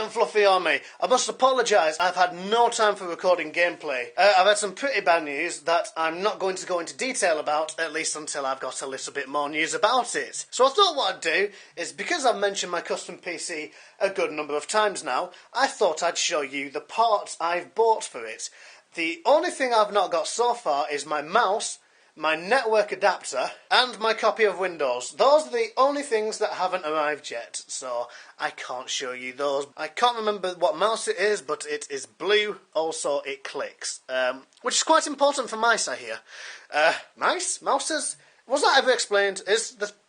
Unfluffy Army. I must apologise, I've had no time for recording gameplay. I've had some pretty bad news that I'm not going to go into detail about, at least until I've got a little bit more news about it. So I thought what I'd do is, because I've mentioned my custom PC a good number of times now, I thought I'd show you the parts I've bought for it. The only thing I've not got so far is my mouse, my network adapter, and my copy of Windows. Those are the only things that haven't arrived yet, so I can't show you those. I can't remember what mouse it is, but it is blue, also it clicks, which is quite important for mice, I hear. Mice? Mouses? Was that ever explained?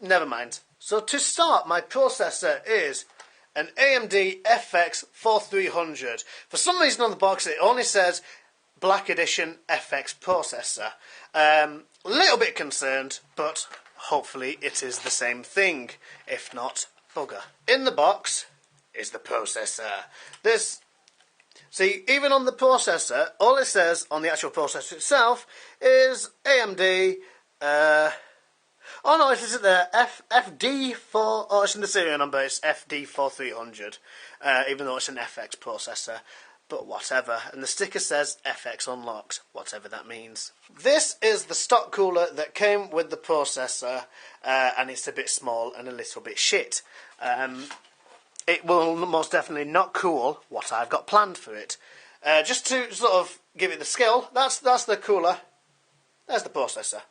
Never mind. So to start, my processor is an AMD FX 4300. For some reason on the box it only says Black Edition FX processor. Little bit concerned, but hopefully it is the same thing. If not, bugger. In the box is the processor. See, even on the processor, all it says on the actual processor itself is AMD, oh no, it isn't there, FD4, oh it's in the serial number, it's FD4300, even though it's an FX processor. But whatever, and the sticker says FX unlocked, whatever that means. This is the stock cooler that came with the processor, and it's a bit small and a little bit shit. It will most definitely not cool what I've got planned for it. Just to sort of give it the skill, that's the cooler, there's the processor.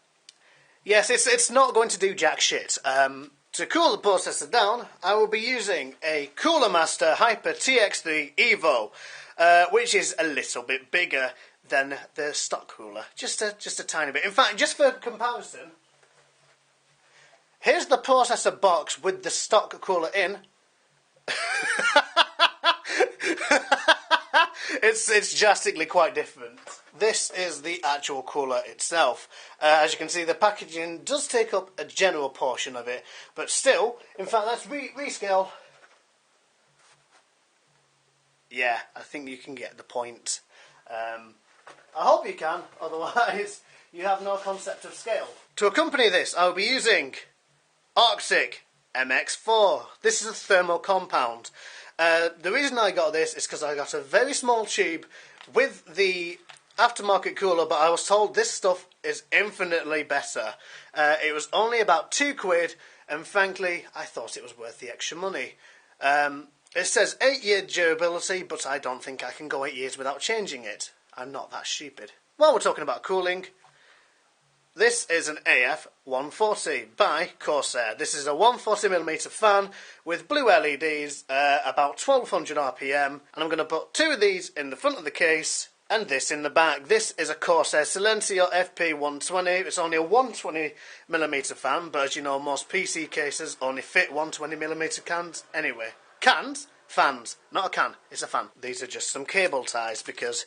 Yes, it's not going to do jack shit. To cool the processor down, I will be using a Cooler Master Hyper TX3 Evo. Which is a little bit bigger than the stock cooler, just a tiny bit. In fact, just for comparison, here's the processor box with the stock cooler in. It's drastically quite different. This is the actual cooler itself. As you can see, the packaging does take up a general portion of it, but still, in fact, let's rescale. Yeah, I think you can get the point. I hope you can, otherwise you have no concept of scale. To accompany this, I'll be using Arctic MX4. This is a thermal compound. The reason I got this is because I got a very small tube with the aftermarket cooler, but I was told this stuff is infinitely better. It was only about £2, and frankly, I thought it was worth the extra money. It says 8-year durability, but I don't think I can go 8 years without changing it. I'm not that stupid. While we're talking about cooling, this is an AF140 by Corsair. This is a 140mm fan with blue LEDs, about 1200 RPM, and I'm going to put two of these in the front of the case and this in the back. This is a Corsair Silencio FP120. It's only a 120mm fan, but as you know, most PC cases only fit 120mm cans anyway. Cans? Fans. Not a can, it's a fan. These are just some cable ties because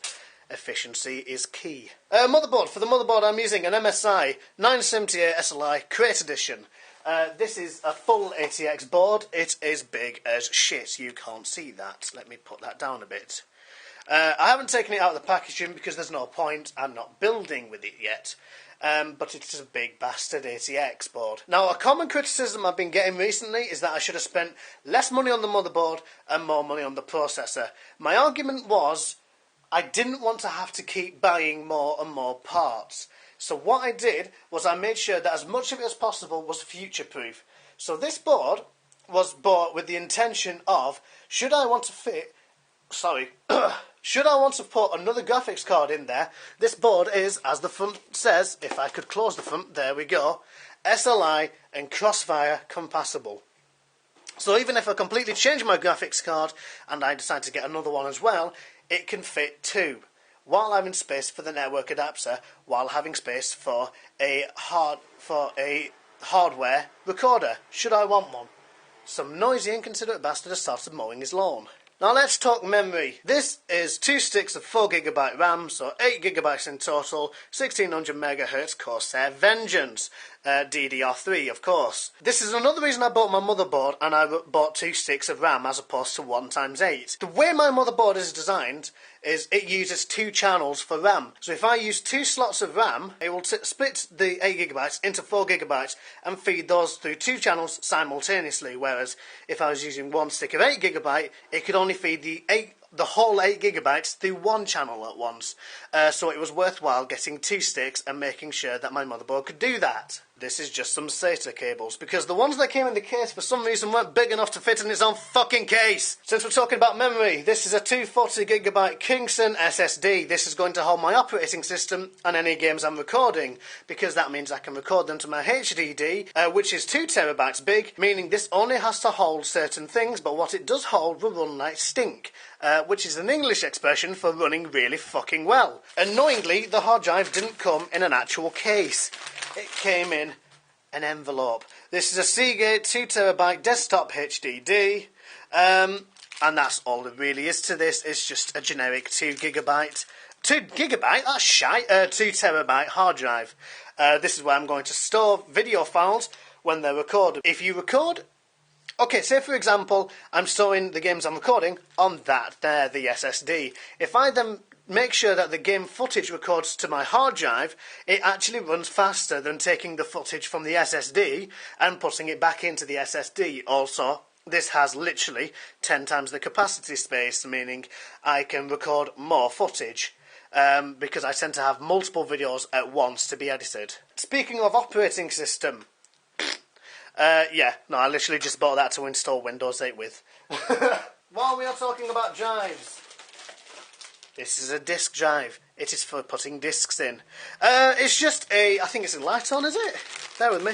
efficiency is key. Motherboard. For the motherboard I'm using an MSI 978 SLI Crate Edition. This is a full ATX board. It is big as shit. You can't see that. Let me put that down a bit. I haven't taken it out of the packaging because there's no point. I'm not building with it yet. But it is a big bastard ATX board. Now, a common criticism I've been getting recently is that I should have spent less money on the motherboard and more money on the processor. My argument was I didn't want to have to keep buying more and more parts. So what I did was I made sure that as much of it as possible was future-proof. So this board was bought with the intention of, should I want to put another graphics card in there, this board is, as the front says, if I could close the front, there we go, SLI and Crossfire compatible. So even if I completely change my graphics card and I decide to get another one as well, it can fit two, while having space for the network adapter, while having space for a hardware recorder, should I want one. Some noisy, inconsiderate bastard has started mowing his lawn. Now let's talk memory. This is 2 sticks of 4GB RAM, so 8GB in total, 1600MHz Corsair Vengeance. DDR3, of course. This is another reason I bought my motherboard and I bought 2 sticks of RAM as opposed to 1x8. The way my motherboard is designed is it uses 2 channels for RAM. So if I use 2 slots of RAM, it will split the 8GB into 4GB and feed those through 2 channels simultaneously, whereas if I was using 1 stick of 8GB, it could only feed the whole 8GB through 1 channel at once. So it was worthwhile getting 2 sticks and making sure that my motherboard could do that. This is just some SATA cables, because the ones that came in the case for some reason weren't big enough to fit in its own fucking case. Since we're talking about memory, this is a 240GB Kingston SSD. This is going to hold my operating system and any games I'm recording, because that means I can record them to my HDD, which is 2TB big, meaning this only has to hold certain things, but what it does hold will run like stink. Which is an English expression for running really fucking well. Annoyingly, the hard drive didn't come in an actual case. It came in an envelope. This is a Seagate 2TB desktop HDD, and that's all there really is to this. It's just a generic 2GB. 2GB? That's shite. 2TB hard drive. This is where I'm going to store video files when they're recorded. If you record... Okay, say for example, I'm storing the games I'm recording on that there, the SSD. If I then make sure that the game footage records to my hard drive, it actually runs faster than taking the footage from the SSD and putting it back into the SSD. Also, this has literally 10 times the capacity space, meaning I can record more footage. Because I tend to have multiple videos at once to be edited. Speaking of operating system... I literally just bought that to install Windows 8 with. While we are talking about drives, this is a disk drive. It is for putting discs in. It's just I think it's a light on, is it? Bear with me.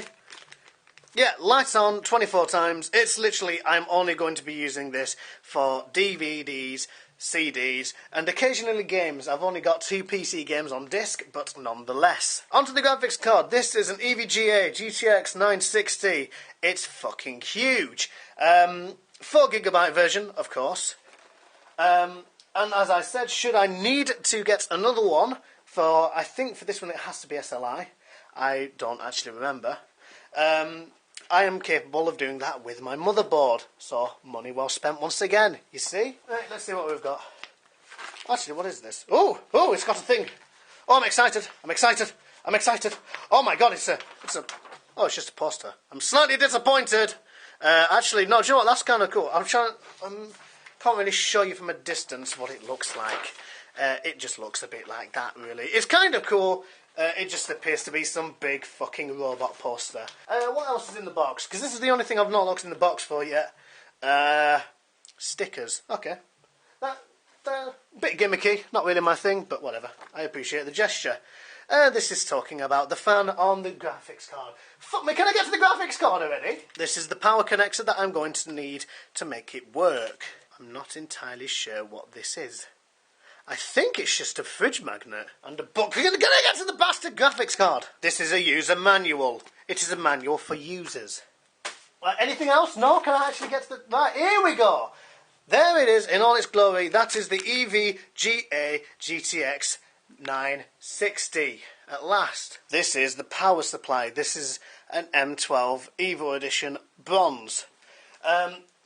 Yeah, light on 24 times. It's literally, I'm only going to be using this for DVDs, CDs, and occasionally games. I've only got 2 PC games on disc, but nonetheless. Onto the graphics card. This is an EVGA GTX 960. It's fucking huge. 4GB version, of course. And as I said, should I need to get another one I think for this one it has to be SLI. I don't actually remember. I am capable of doing that with my motherboard. So, money well spent once again, you see? Right, let's see what we've got. Actually, what is this? Oh, it's got a thing. Oh, I'm excited. Oh my god, it's just a poster. I'm slightly disappointed. Actually, no, do you know what? That's kind of cool. Can't really show you from a distance what it looks like. It just looks a bit like that, really. It's kind of cool. It just appears to be some big fucking robot poster. What else is in the box? Because this is the only thing I've not looked in the box for yet. Stickers. Okay. That bit gimmicky. Not really my thing, but whatever. I appreciate the gesture. This is talking about the fan on the graphics card. Fuck me, can I get to the graphics card already? This is the power connector that I'm going to need to make it work. I'm not entirely sure what this is. I think it's just a fridge magnet and a book. Can I get to the bastard graphics card? This is a user manual. It is a manual for users. Anything else? No? Can I actually get to the... Right, here we go. There it is in all its glory. That is the EVGA GTX 960. At last. This is the power supply. This is an M12 Evo Edition Bronze.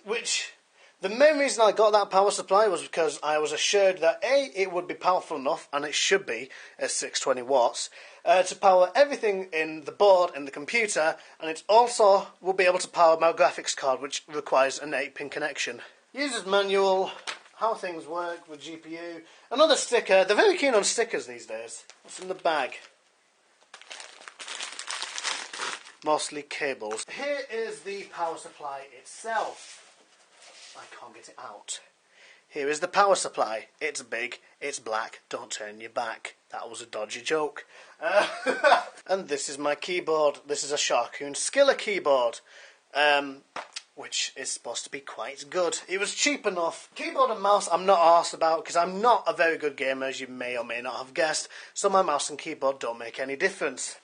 Which... The main reason I got that power supply was because I was assured that A, it would be powerful enough, and it should be at 620 watts, to power everything in the board and the computer, and it also will be able to power my graphics card, which requires an 8-pin connection. User's manual, how things work with GPU, another sticker. They're very keen on stickers these days. What's in the bag? Mostly cables. Here is the power supply itself. I can't get it out. Here is the power supply. It's big, it's black, don't turn your back. That was a dodgy joke. And this is my keyboard. This is a Sharkoon Skiller keyboard, which is supposed to be quite good. It was cheap enough. Keyboard and mouse I'm not arsed about because I'm not a very good gamer, as you may or may not have guessed, so my mouse and keyboard don't make any difference.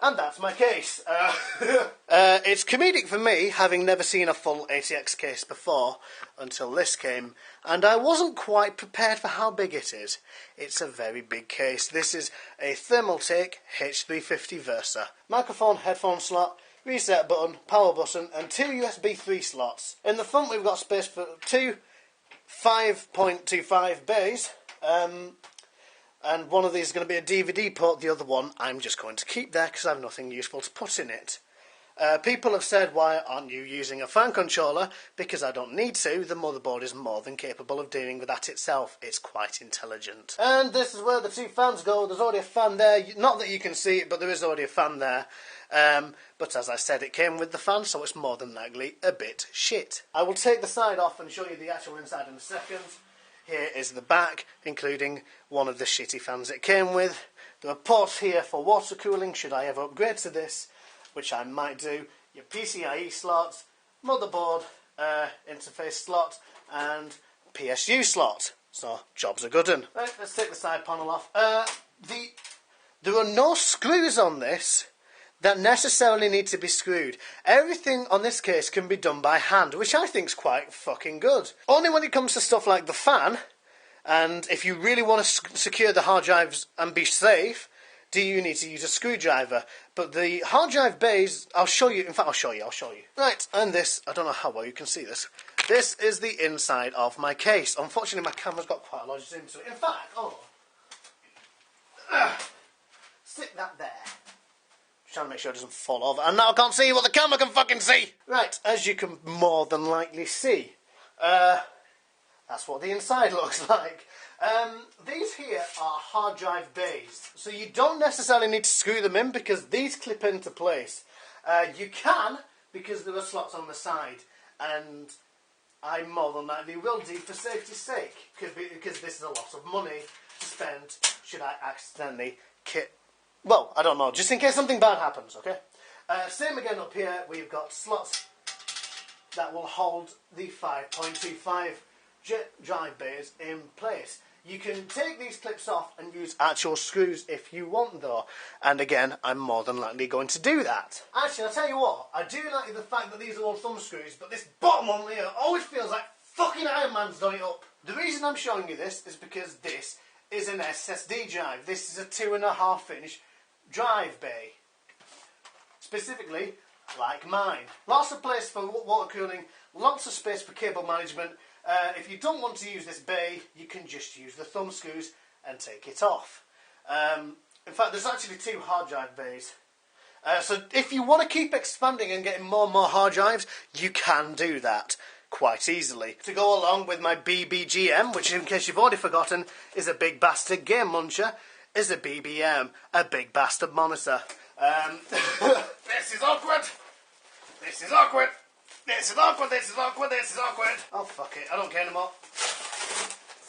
And that's my case. It's comedic for me, having never seen a full ATX case before, until this came, and I wasn't quite prepared for how big it is. It's a very big case. This is a Thermaltake H350 Versa. Microphone, headphone slot, reset button, power button, and 2 USB 3 slots. In the front we've got space for 2 5.25 bays, and one of these is going to be a DVD port, the other one I'm just going to keep there because I have nothing useful to put in it. People have said, why aren't you using a fan controller? Because I don't need to. The motherboard is more than capable of dealing with that itself. It's quite intelligent. And this is where the two fans go. There's already a fan there. Not that you can see it, but there is already a fan there. But as I said, it came with the fan, so it's more than likely a bit shit. I will take the side off and show you the actual inside in a second. Here is the back, including one of the shitty fans it came with. There are ports here for water cooling, should I ever upgrade to this, which I might do. Your PCIe slots, motherboard interface slot, and PSU slot. So, job's a good one. Right, let's take the side panel off. There are no screws on this that necessarily need to be screwed. Everything on this case can be done by hand, which I think is quite fucking good. Only when it comes to stuff like the fan, and if you really want to secure the hard drives and be safe, do you need to use a screwdriver. But the hard drive bays, I'll show you. In fact, I'll show you. Right, and this, I don't know how well you can see this. This is the inside of my case. Unfortunately, my camera's got quite a lot of zoom to it. In fact, stick that there. Trying to make sure it doesn't fall over, and now I can't see what the camera can fucking see. Right, as you can more than likely see, that's what the inside looks like. These here are hard drive bays, so you don't necessarily need to screw them in because these clip into place. You can, because there are slots on the side, and I more than likely will do for safety's sake, because this is a lot of money to spend should I accidentally well, I don't know, just in case something bad happens, okay? Same again up here, we've got slots that will hold the 5.25 drive bays in place. You can take these clips off and use actual screws if you want though, and again, I'm more than likely going to do that. Actually, I'll tell you what, I do like the fact that these are all thumb screws, but this bottom one here always feels like fucking Iron Man's done it up. The reason I'm showing you this is because this is an SSD drive. This is a 2.5 inch drive bay, specifically like mine. Lots of place for water cooling, lots of space for cable management. If you don't want to use this bay, you can just use the thumb screws and take it off. In fact, there's actually 2 hard drive bays. So if you want to keep expanding and getting more and more hard drives, you can do that quite easily. To go along with my BBGM, which in case you've already forgotten, is a big bastard game muncher, is a BBM, a big bastard monitor. This is awkward. This is awkward. This is awkward. This is awkward. This is awkward. Oh fuck it, I don't care anymore.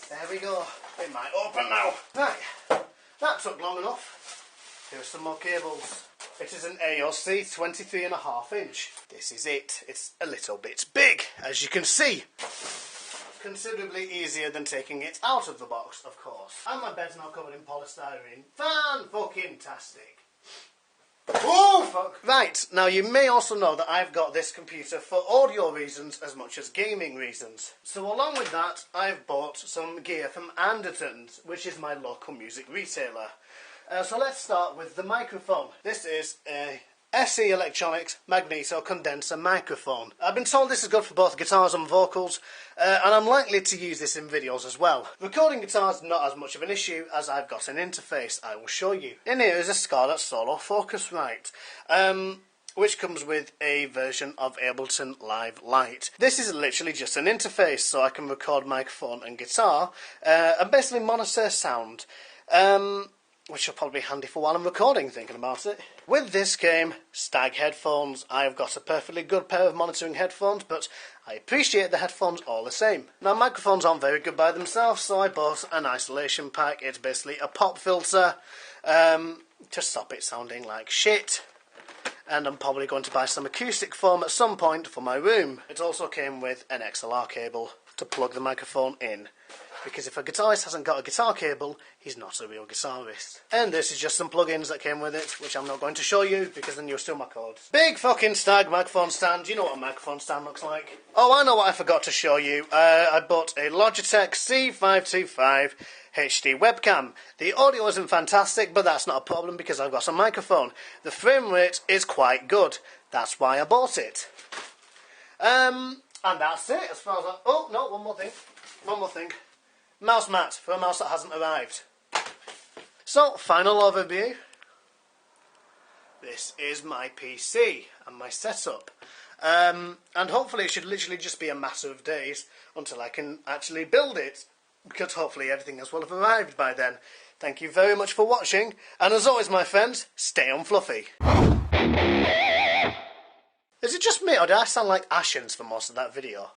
There we go. It might open now. Right, that took long enough. Here's some more cables. It is an AOC 23.5 inch. This is it. It's a little bit big, as you can see. Considerably easier than taking it out of the box, of course. And my bed's now covered in polystyrene. Fan-fucking-tastic. Oh, fuck. Right, now you may also know that I've got this computer for audio reasons as much as gaming reasons. So along with that, I've bought some gear from Anderton's, which is my local music retailer. So let's start with the microphone. This is a SE Electronics Magneto condenser microphone. I've been told this is good for both guitars and vocals, and I'm likely to use this in videos as well. Recording guitars not as much of an issue as I've got an interface I will show you. In here is a Scarlett Solo Focusrite, which comes with a version of Ableton Live Lite. This is literally just an interface, so I can record microphone and guitar, and basically monitor sound. Which will probably be handy for while I'm recording, thinking about it. With this came Stag headphones. I've got a perfectly good pair of monitoring headphones, but I appreciate the headphones all the same. Now, microphones aren't very good by themselves, so I bought an isolation pack. It's basically a pop filter to stop it sounding like shit. And I'm probably going to buy some acoustic foam at some point for my room. It also came with an XLR cable to plug the microphone in. Because if a guitarist hasn't got a guitar cable, he's not a real guitarist. And this is just some plugins that came with it, which I'm not going to show you, because then you'll steal my chords. Big fucking stag microphone stand. You know what a microphone stand looks like. Oh, I know what I forgot to show you. I bought a Logitech C525 HD webcam. The audio isn't fantastic, but that's not a problem because I've got a microphone. The frame rate is quite good. That's why I bought it. And that's it as far as oh, no, one more thing. One more thing. Mouse mat for a mouse that hasn't arrived. So, final overview. This is my PC and my setup. And hopefully it should literally just be a matter of days until I can actually build it. Because hopefully everything else will have arrived by then. Thank you very much for watching. And as always, my friends, stay unfluffy. Is it just me or did I sound like Ashens for most of that video?